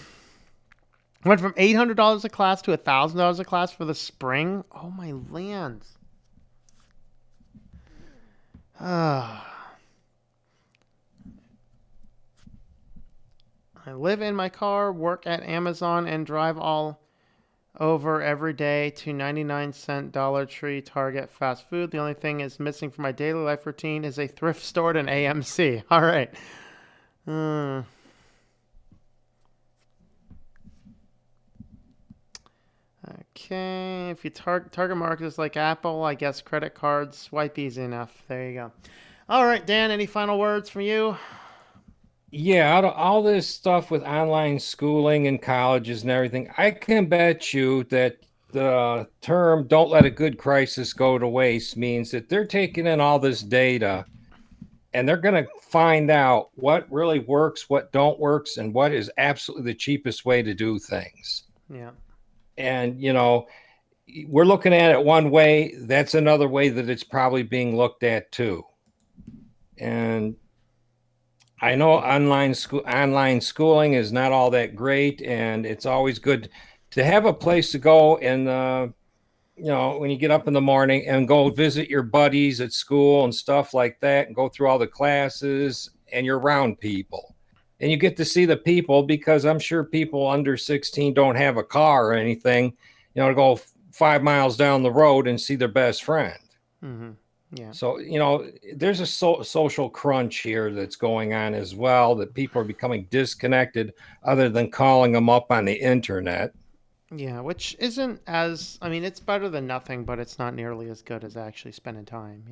Went from $800 a class to $1,000 a class for the spring. Oh my lands. Ah. I live in my car, work at Amazon, and drive all over every day to 99-cent Dollar Tree, Target, fast food. The only thing is missing from my daily life routine is a thrift store at an AMC. All right. Hmm. Okay. If you target market is like Apple, I guess credit cards swipe easy enough. There you go. All right, Dan. Any final words from you? Yeah, all this stuff with online schooling and colleges and everything, I can bet you that the term "don't let a good crisis go to waste" means that they're taking in all this data and they're going to find out what really works, what don't works, and what is absolutely the cheapest way to do things. Yeah. And, we're looking at it one way, that's another way that it's probably being looked at too. And I know online schooling is not all that great, and it's always good to have a place to go and when you get up in the morning and go visit your buddies at school and stuff like that, and go through all the classes, and you're around people, and you get to see the people because I'm sure people under 16 don't have a car or anything, to go 5 miles down the road and see their best friend. Mm-hmm. Yeah. So, there's a social crunch here that's going on as well, that people are becoming disconnected other than calling them up on the internet. Yeah, which isn't as, I mean, it's better than nothing, but it's not nearly as good as actually spending time.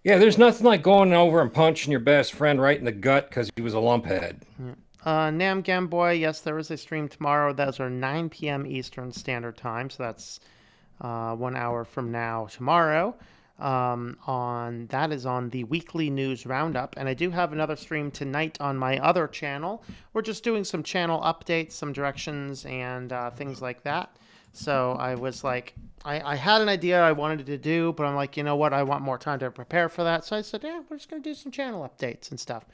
Yeah, there's nothing like going over and punching your best friend right in the gut because he was a lumphead. Yeah. Nam Gamboy, yes, there is a stream tomorrow. Those are 9 p.m. Eastern Standard Time, so that's 1 hour from now tomorrow. On that is on the weekly news roundup, and I do have another stream tonight on my other channel. We're just doing some channel updates, some directions, and things like that. So I was like, I had an idea I wanted to do, but I'm like, you know what? I want more time to prepare for that. So I said, yeah, we're just going to do some channel updates and stuff.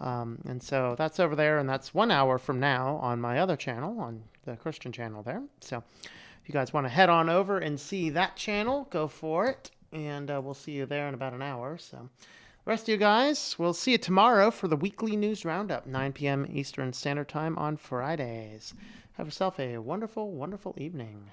And so that's over there, and that's 1 hour from now on my other channel, on the Christian channel there. So if you guys want to head on over and see that channel, go for it. And we'll see you there in about an hour. So the rest of you guys, we'll see you tomorrow for the weekly news roundup, 9 p.m. Eastern Standard Time on Fridays. Have yourself a wonderful, wonderful evening.